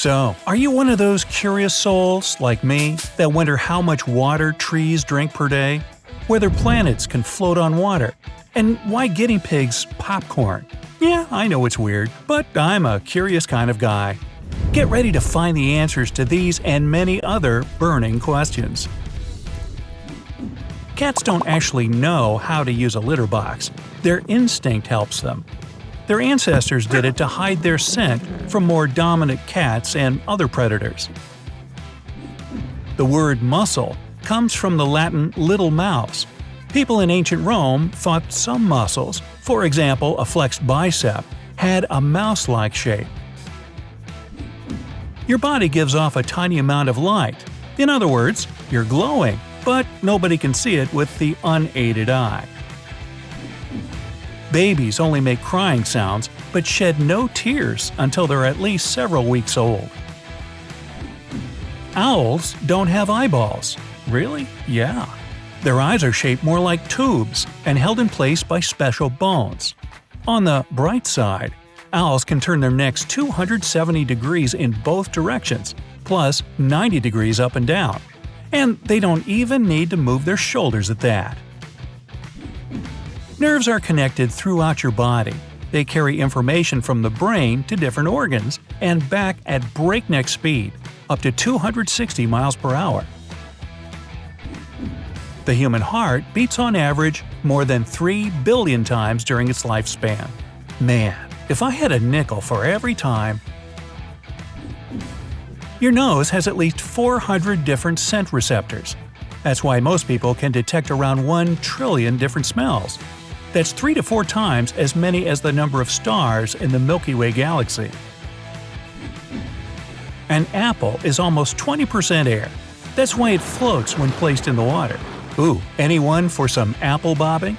So, are you one of those curious souls, like me, that wonder how much water trees drink per day? Whether planets can float on water? And why guinea pigs popcorn? Yeah, I know it's weird, but I'm a curious kind of guy. Get ready to find the answers to these and many other burning questions. Cats don't actually know how to use a litter box. Their instinct helps them. Their ancestors did it to hide their scent from more dominant cats and other predators. The word muscle comes from the Latin little mouse. People in ancient Rome thought some muscles, for example a flexed bicep, had a mouse-like shape. Your body gives off a tiny amount of light. In other words, you're glowing, but nobody can see it with the unaided eye. Babies only make crying sounds, but shed no tears until they're at least several weeks old. Owls don't have eyeballs. Really? Yeah. Their eyes are shaped more like tubes and held in place by special bones. On the bright side, owls can turn their necks 270 degrees in both directions, plus 90 degrees up and down. And they don't even need to move their shoulders at that. Nerves are connected throughout your body. They carry information from the brain to different organs and back at breakneck speed, up to 260 miles per hour. The human heart beats on average more than 3 billion times during its lifespan. Man, if I had a nickel for every time… Your nose has at least 400 different scent receptors. That's why most people can detect around 1 trillion different smells. That's 3 to 4 times as many as the number of stars in the Milky Way galaxy. An apple is almost 20% air. That's why it floats when placed in the water. Ooh, anyone for some apple bobbing?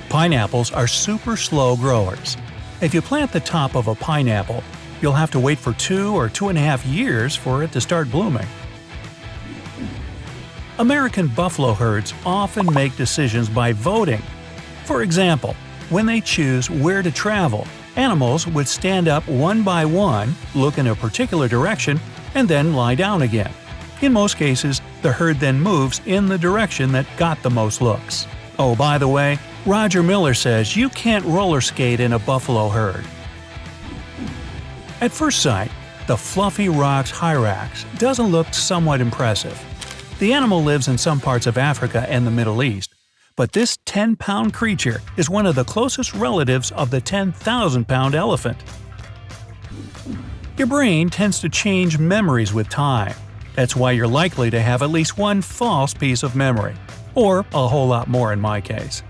Pineapples are super slow growers. If you plant the top of a pineapple, you'll have to wait for 2 or 2.5 years for it to start blooming. American buffalo herds often make decisions by voting. For example, when they choose where to travel, animals would stand up one by one, look in a particular direction, and then lie down again. In most cases, the herd then moves in the direction that got the most looks. Oh, by the way, Roger Miller says you can't roller skate in a buffalo herd. At first sight, the fluffy roc's hyrax doesn't look somewhat impressive. The animal lives in some parts of Africa and the Middle East, but this 10-pound creature is one of the closest relatives of the 10,000-pound elephant. Your brain tends to change memories with time. That's why you're likely to have at least one false piece of memory, or a whole lot more in my case.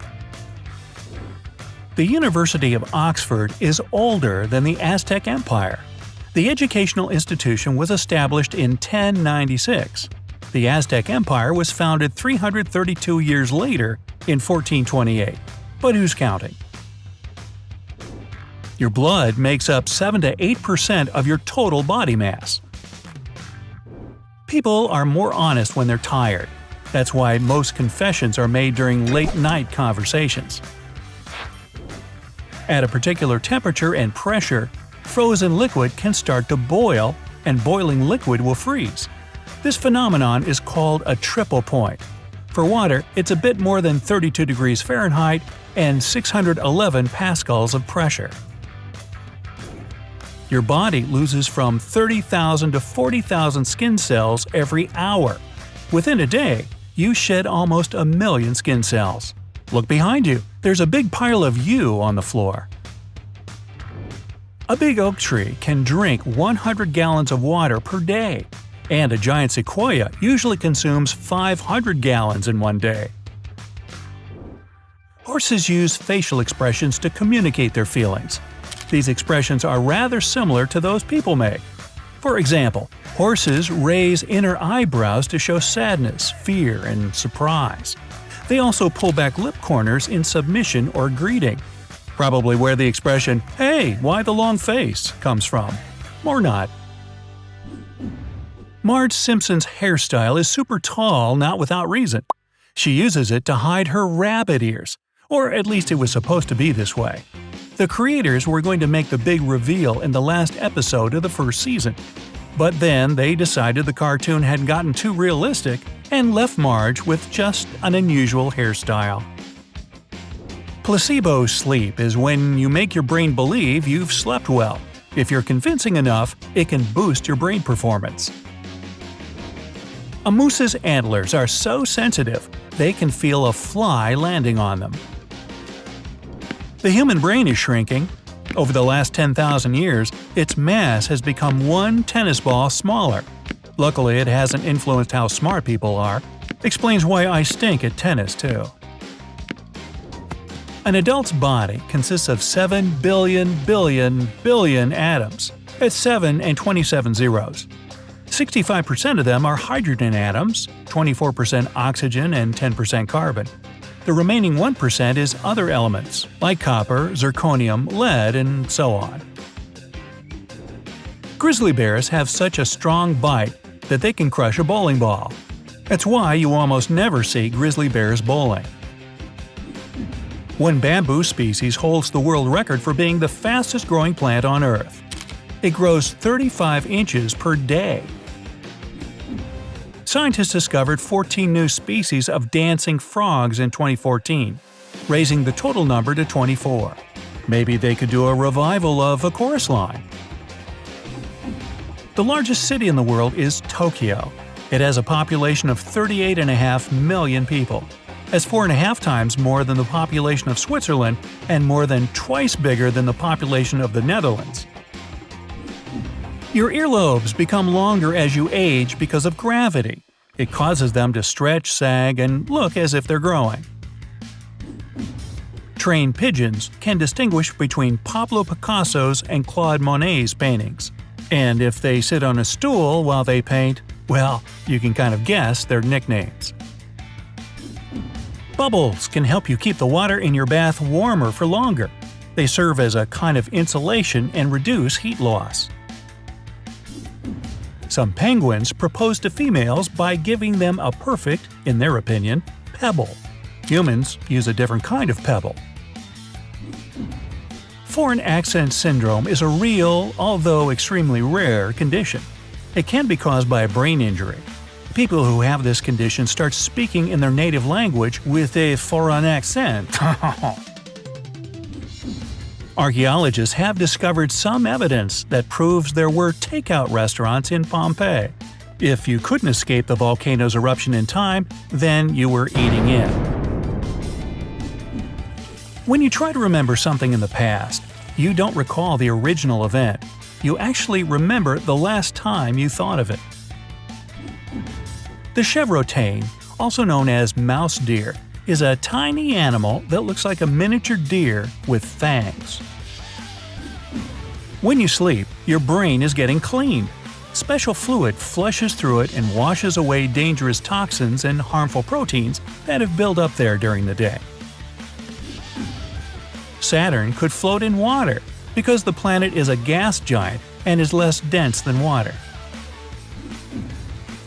The University of Oxford is older than the Aztec Empire. The educational institution was established in 1096. The Aztec Empire was founded 332 years later in 1428. But who's counting? Your blood makes up 7 to 8% of your total body mass. People are more honest when they're tired. That's why most confessions are made during late-night conversations. At a particular temperature and pressure, frozen liquid can start to boil, and boiling liquid will freeze. This phenomenon is called a triple point. For water, it's a bit more than 32 degrees Fahrenheit and 611 pascals of pressure. Your body loses from 30,000 to 40,000 skin cells every hour. Within a day, you shed almost 1 million skin cells. Look behind you, there's a big pile of you on the floor. A big oak tree can drink 100 gallons of water per day, and a giant sequoia usually consumes 500 gallons in one day. Horses use facial expressions to communicate their feelings. These expressions are rather similar to those people make. For example, horses raise inner eyebrows to show sadness, fear, and surprise. They also pull back lip corners in submission or greeting. Probably where the expression, "Hey, why the long face?" comes from. Or not. Marge Simpson's hairstyle is super tall not without reason. She uses it to hide her rabbit ears. Or at least it was supposed to be this way. The creators were going to make the big reveal in the last episode of the first season. But then they decided the cartoon had gotten too realistic and left Marge with just an unusual hairstyle. Placebo sleep is when you make your brain believe you've slept well. If you're convincing enough, it can boost your brain performance. A moose's antlers are so sensitive, they can feel a fly landing on them. The human brain is shrinking. Over the last 10,000 years, its mass has become one tennis ball smaller. Luckily, it hasn't influenced how smart people are. Explains why I stink at tennis, too. An adult's body consists of 7 billion atoms. That's 7 and 27 zeros. 65% of them are hydrogen atoms, 24% oxygen and 10% carbon. The remaining 1% is other elements, like copper, zirconium, lead, and so on. Grizzly bears have such a strong bite that they can crush a bowling ball. That's why you almost never see grizzly bears bowling. One bamboo species holds the world record for being the fastest growing plant on Earth. It grows 35 inches per day. Scientists discovered 14 new species of dancing frogs in 2014, raising the total number to 24. Maybe they could do a revival of a chorus line. The largest city in the world is Tokyo. It has a population of 38.5 million people. That's 4.5 times more than the population of Switzerland and more than twice bigger than the population of the Netherlands. Your earlobes become longer as you age because of gravity. It causes them to stretch, sag, and look as if they're growing. Trained pigeons can distinguish between Pablo Picasso's and Claude Monet's paintings. And if they sit on a stool while they paint, well, you can kind of guess their nicknames. Bubbles can help you keep the water in your bath warmer for longer. They serve as a kind of insulation and reduce heat loss. Some penguins propose to females by giving them a perfect, in their opinion, pebble. Humans use a different kind of pebble. Foreign accent syndrome is a real, although extremely rare, condition. It can be caused by a brain injury. People who have this condition start speaking in their native language with a foreign accent. Archaeologists have discovered some evidence that proves there were takeout restaurants in Pompeii. If you couldn't escape the volcano's eruption in time, then you were eating in. When you try to remember something in the past, you don't recall the original event. You actually remember the last time you thought of it. The chevrotain, also known as mouse deer, is a tiny animal that looks like a miniature deer with fangs. When you sleep, your brain is getting cleaned. Special fluid flushes through it and washes away dangerous toxins and harmful proteins that have built up there during the day. Saturn could float in water because the planet is a gas giant and is less dense than water.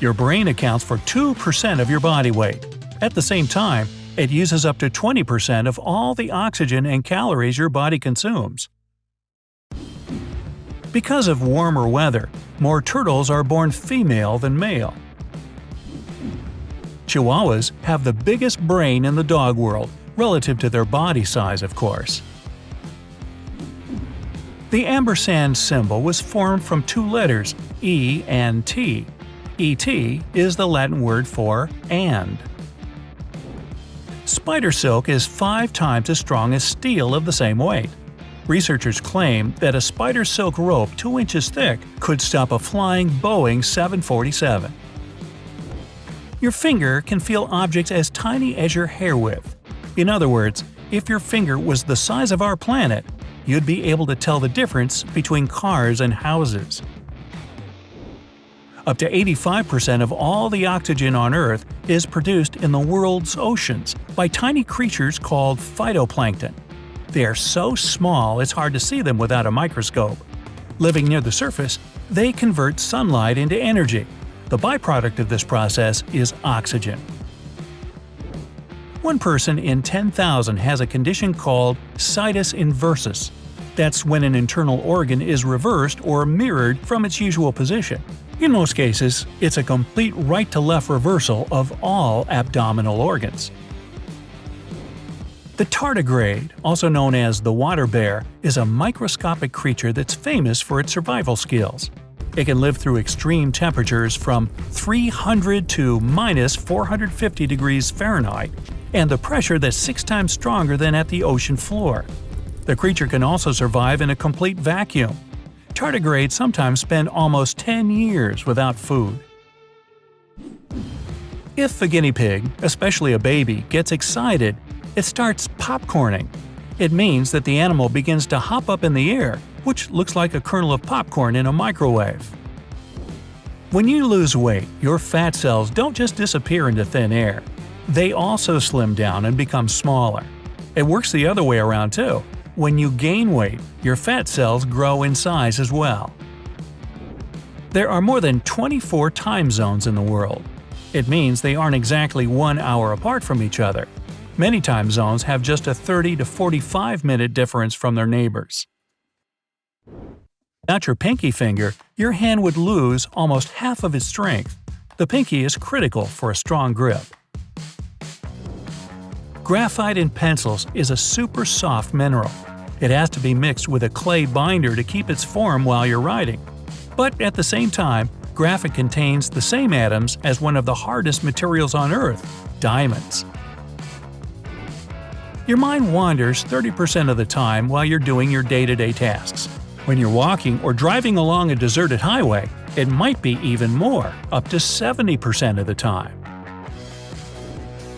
Your brain accounts for 2% of your body weight. At the same time, it uses up to 20% of all the oxygen and calories your body consumes. Because of warmer weather, more turtles are born female than male. Chihuahuas have the biggest brain in the dog world, relative to their body size, of course. The ampersand symbol was formed from two letters, E and T. ET is the Latin word for "and". Spider silk is 5 times as strong as steel of the same weight. Researchers claim that a spider silk rope 2 inches thick could stop a flying Boeing 747. Your finger can feel objects as tiny as your hair width. In other words, if your finger was the size of our planet, you'd be able to tell the difference between cars and houses. Up to 85% of all the oxygen on Earth is produced in the world's oceans by tiny creatures called phytoplankton. They are so small it's hard to see them without a microscope. Living near the surface, they convert sunlight into energy. The byproduct of this process is oxygen. One person in 10,000 has a condition called situs inversus. That's when an internal organ is reversed or mirrored from its usual position. In most cases, it's a complete right-to-left reversal of all abdominal organs. The tardigrade, also known as the water bear, is a microscopic creature that's famous for its survival skills. It can live through extreme temperatures from 300 to minus 450 degrees Fahrenheit, and the pressure that's 6 times stronger than at the ocean floor. The creature can also survive in a complete vacuum. Tardigrades sometimes spend almost 10 years without food. If a guinea pig, especially a baby, gets excited, it starts popcorning. It means that the animal begins to hop up in the air, which looks like a kernel of popcorn in a microwave. When you lose weight, your fat cells don't just disappear into thin air. They also slim down and become smaller. It works the other way around too. When you gain weight, your fat cells grow in size as well. There are more than 24 time zones in the world. It means they aren't exactly 1 hour apart from each other. Many time zones have just a 30 to 45-minute difference from their neighbors. Without your pinky finger, your hand would lose almost half of its strength. The pinky is critical for a strong grip. Graphite in pencils is a super soft mineral. It has to be mixed with a clay binder to keep its form while you're writing. But at the same time, graphite contains the same atoms as one of the hardest materials on Earth, diamonds. Your mind wanders 30% of the time while you're doing your day-to-day tasks. When you're walking or driving along a deserted highway, it might be even more, up to 70% of the time.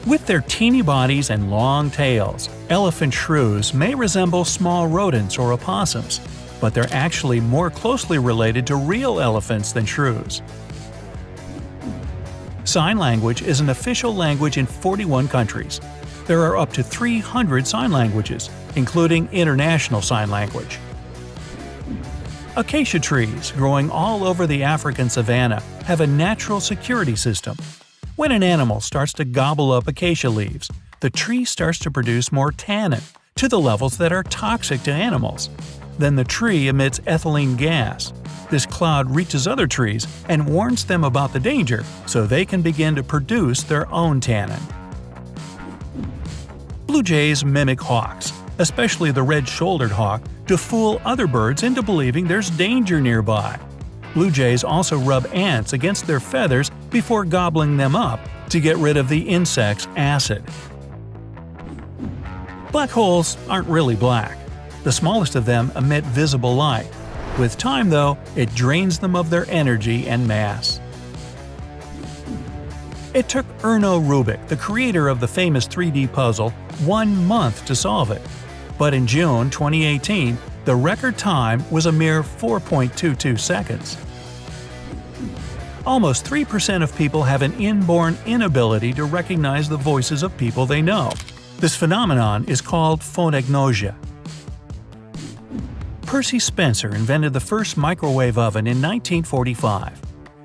With their teeny bodies and long tails, elephant shrews may resemble small rodents or opossums, but they're actually more closely related to real elephants than shrews. Sign language is an official language in 41 countries. There are up to 300 sign languages, including International Sign Language. Acacia trees, growing all over the African savanna, have a natural security system. When an animal starts to gobble up acacia leaves, the tree starts to produce more tannin, to the levels that are toxic to animals. Then the tree emits ethylene gas. This cloud reaches other trees and warns them about the danger, so they can begin to produce their own tannin. Blue jays mimic hawks, especially the red-shouldered hawk, to fool other birds into believing there's danger nearby. Blue jays also rub ants against their feathers before gobbling them up to get rid of the insect's acid. Black holes aren't really black. The smallest of them emit visible light. With time, though, it drains them of their energy and mass. It took Erno Rubik, the creator of the famous 3D puzzle, 1 month to solve it. But in June 2018, the record time was a mere 4.22 seconds. Almost 3% of people have an inborn inability to recognize the voices of people they know. This phenomenon is called phoneagnosia. Percy Spencer invented the first microwave oven in 1945.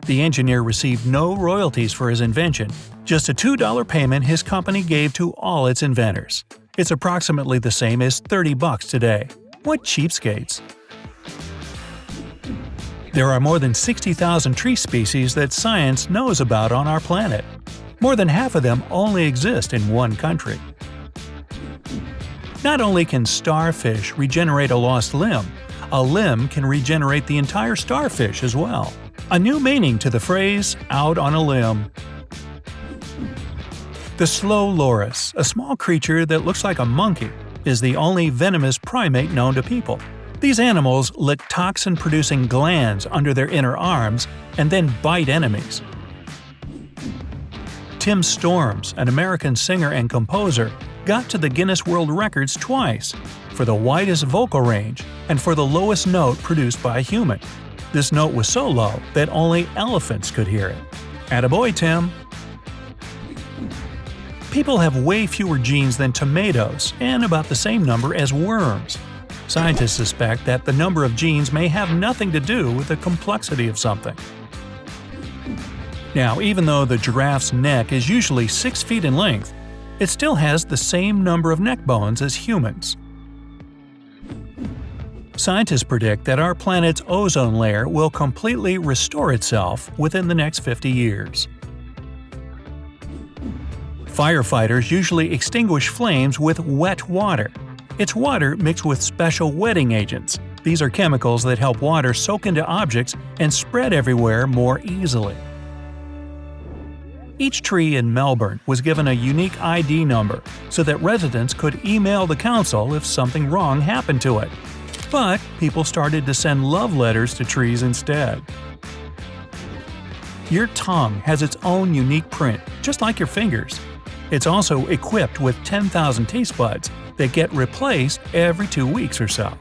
The engineer received no royalties for his invention, just a $2 payment his company gave to all its inventors. It's approximately the same as $30 today. What cheapskates! There are more than 60,000 tree species that science knows about on our planet. More than half of them only exist in one country. Not only can starfish regenerate a lost limb can regenerate the entire starfish as well. A new meaning to the phrase, out on a limb. The slow loris, a small creature that looks like a monkey, is the only venomous primate known to people. These animals lick toxin-producing glands under their inner arms and then bite enemies. Tim Storms, an American singer and composer, got to the Guinness World Records twice, for the widest vocal range and for the lowest note produced by a human. This note was so low that only elephants could hear it. Attaboy, Tim! People have way fewer genes than tomatoes and about the same number as worms. Scientists suspect that the number of genes may have nothing to do with the complexity of something. Now, even though the giraffe's neck is usually 6 feet in length, It still has the same number of neck bones as humans. Scientists predict that our planet's ozone layer will completely restore itself within the next 50 years. Firefighters usually extinguish flames with wet water. It's water mixed with special wetting agents. These are chemicals that help water soak into objects and spread everywhere more easily. Each tree in Melbourne was given a unique ID number so that residents could email the council if something wrong happened to it. But people started to send love letters to trees instead. Your tongue has its own unique print, just like your fingers. It's also equipped with 10,000 taste buds that get replaced every 2 weeks or so.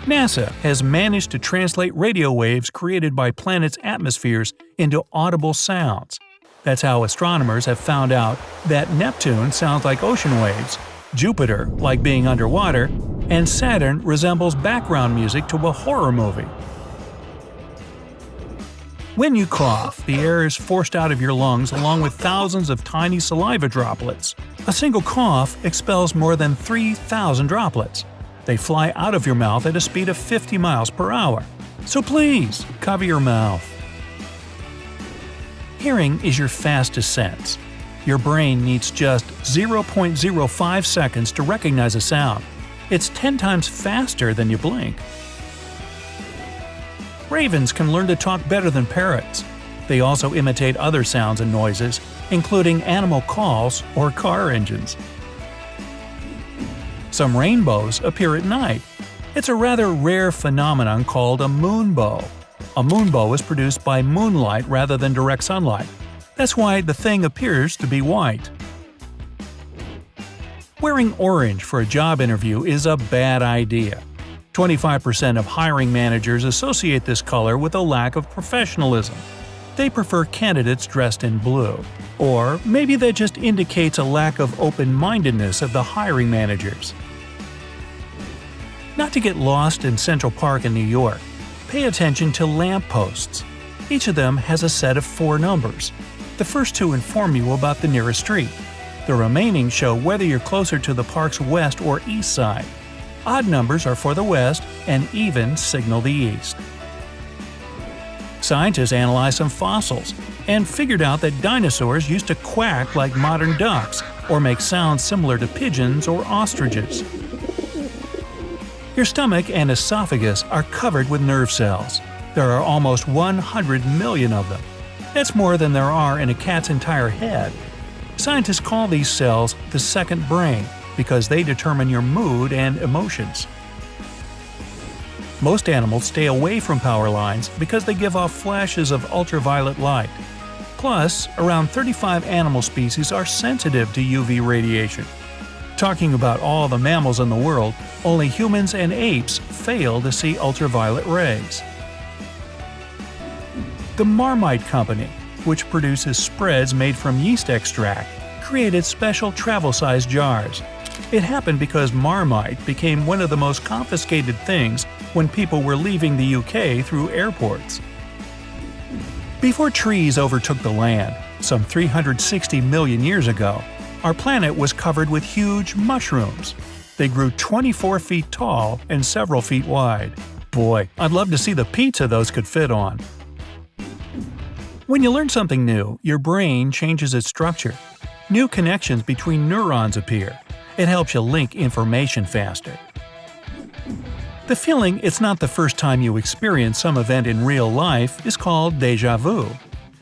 NASA has managed to translate radio waves created by planets' atmospheres into audible sounds. That's how astronomers have found out that Neptune sounds like ocean waves, Jupiter like being underwater, and Saturn resembles background music to a horror movie. When you cough, the air is forced out of your lungs along with thousands of tiny saliva droplets. A single cough expels more than 3,000 droplets. They fly out of your mouth at a speed of 50 miles per hour. So please, cover your mouth. Hearing is your fastest sense. Your brain needs just 0.05 seconds to recognize a sound. It's 10 times faster than you blink. Ravens can learn to talk better than parrots. They also imitate other sounds and noises, including animal calls or car engines. Some rainbows appear at night. It's a rather rare phenomenon called a moonbow. A moonbow is produced by moonlight rather than direct sunlight. That's why the thing appears to be white. Wearing orange for a job interview is a bad idea. 25% of hiring managers associate this color with a lack of professionalism. They prefer candidates dressed in blue. Or maybe that just indicates a lack of open-mindedness of the hiring managers. Not to get lost in Central Park in New York, pay attention to lampposts. Each of them has a set of 4 numbers. The first 2 inform you about the nearest street. The remaining show whether you're closer to the park's west or east side. Odd numbers are for the west, and even signal the east. Scientists analyzed some fossils and figured out that dinosaurs used to quack like modern ducks or make sounds similar to pigeons or ostriches. Your stomach and esophagus are covered with nerve cells. There are almost 100 million of them. That's more than there are in a cat's entire head. Scientists call these cells the second brain because they determine your mood and emotions. Most animals stay away from power lines because they give off flashes of ultraviolet light. Plus, around 35 animal species are sensitive to UV radiation. Talking about all the mammals in the world, only humans and apes fail to see ultraviolet rays. The Marmite Company, which produces spreads made from yeast extract, created special travel-sized jars. It happened because Marmite became one of the most confiscated things when people were leaving the UK through airports. Before trees overtook the land, some 360 million years ago, our planet was covered with huge mushrooms. They grew 24 feet tall and several feet wide. Boy, I'd love to see the pizza those could fit on. When you learn something new, your brain changes its structure. New connections between neurons appear. It helps you link information faster. The feeling it's not the first time you experience some event in real life is called déjà vu.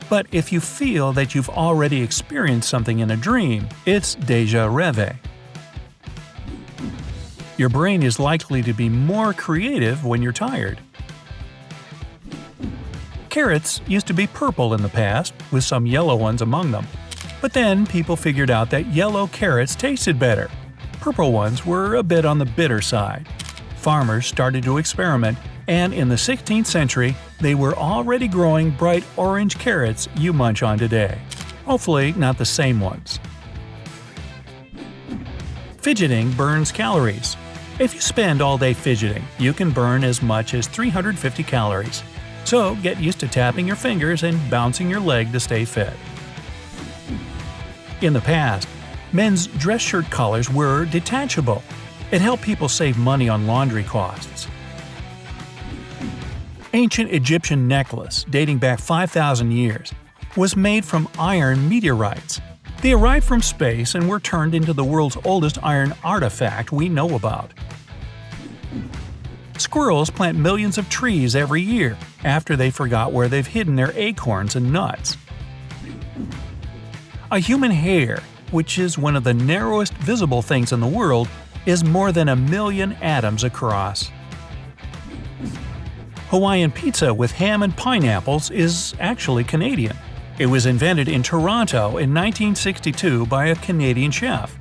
But if you feel that you've already experienced something in a dream, it's déjà rêvé. Your brain is likely to be more creative when you're tired. Carrots used to be purple in the past, with some yellow ones among them. But then people figured out that yellow carrots tasted better. Purple ones were a bit on the bitter side. Farmers started to experiment, and in the 16th century, they were already growing bright orange carrots you munch on today. Hopefully not the same ones. Fidgeting burns calories. If you spend all day fidgeting, you can burn as much as 350 calories. So get used to tapping your fingers and bouncing your leg to stay fit. In the past, men's dress shirt collars were detachable. It helped people save money on laundry costs. Ancient Egyptian necklace, dating back 5,000 years, was made from iron meteorites. They arrived from space and were turned into the world's oldest iron artifact we know about. Squirrels plant millions of trees every year after they forgot where they've hidden their acorns and nuts. A human hair, which is one of the narrowest visible things in the world, is more than 1 million atoms across. Hawaiian pizza with ham and pineapples is actually Canadian. It was invented in Toronto in 1962 by a Canadian chef.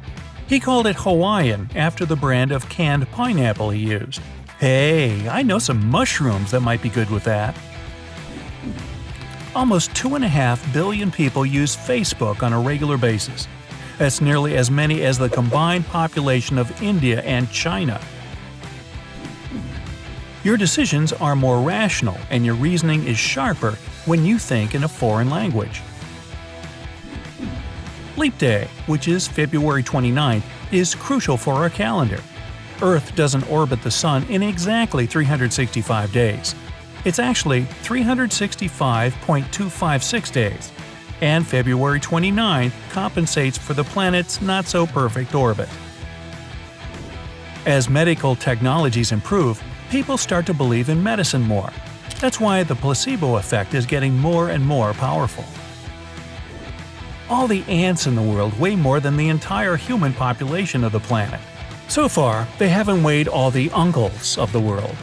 He called it Hawaiian after the brand of canned pineapple he used. Hey, I know some mushrooms that might be good with that. Almost 2.5 billion people use Facebook on a regular basis. That's nearly as many as the combined population of India and China. Your decisions are more rational and your reasoning is sharper when you think in a foreign language. Leap Day, which is February 29th, is crucial for our calendar. Earth doesn't orbit the Sun in exactly 365 days. It's actually 365.256 days, and February 29th compensates for the planet's not-so-perfect orbit. As medical technologies improve, people start to believe in medicine more. That's why the placebo effect is getting more and more powerful. All the ants in the world weigh more than the entire human population of the planet. So far, they haven't weighed all the uncles of the world.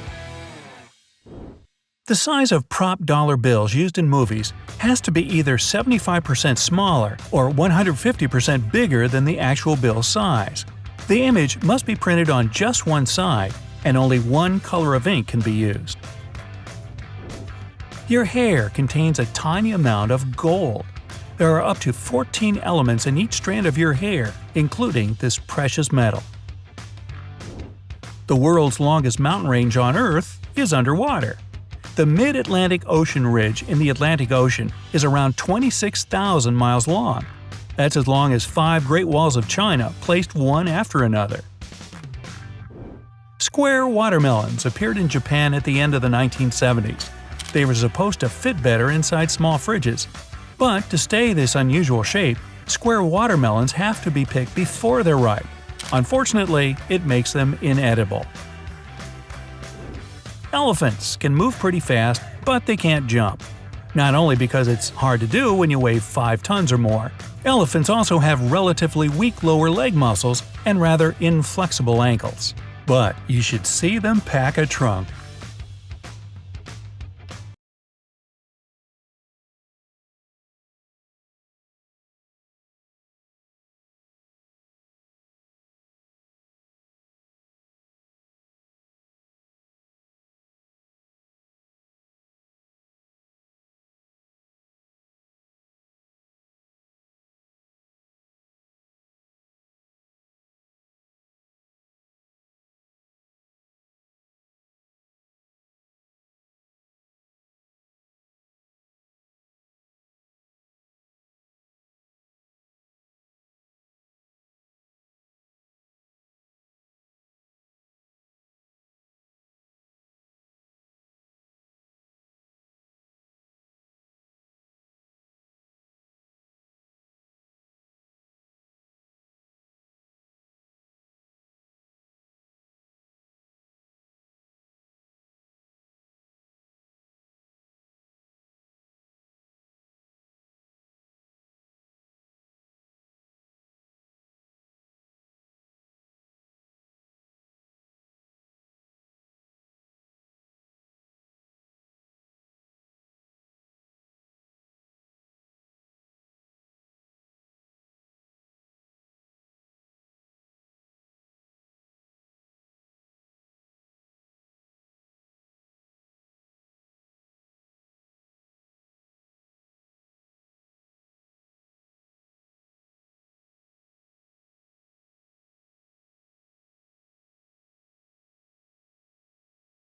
The size of prop dollar bills used in movies has to be either 75% smaller or 150% bigger than the actual bill size. The image must be printed on just one side, and only one color of ink can be used. Your hair contains a tiny amount of gold. There are up to 14 elements in each strand of your hair, including this precious metal. The world's longest mountain range on Earth is underwater. The Mid-Atlantic Ocean Ridge in the Atlantic Ocean is around 26,000 miles long. That's as long as 5 Great Walls of China placed one after another. Square watermelons appeared in Japan at the end of the 1970s. They were supposed to fit better inside small fridges. But to stay this unusual shape, square watermelons have to be picked before they're ripe. Unfortunately, it makes them inedible. Elephants can move pretty fast, but they can't jump. Not only because it's hard to do when you weigh 5 tons or more, elephants also have relatively weak lower leg muscles and rather inflexible ankles. But you should see them pack a trunk.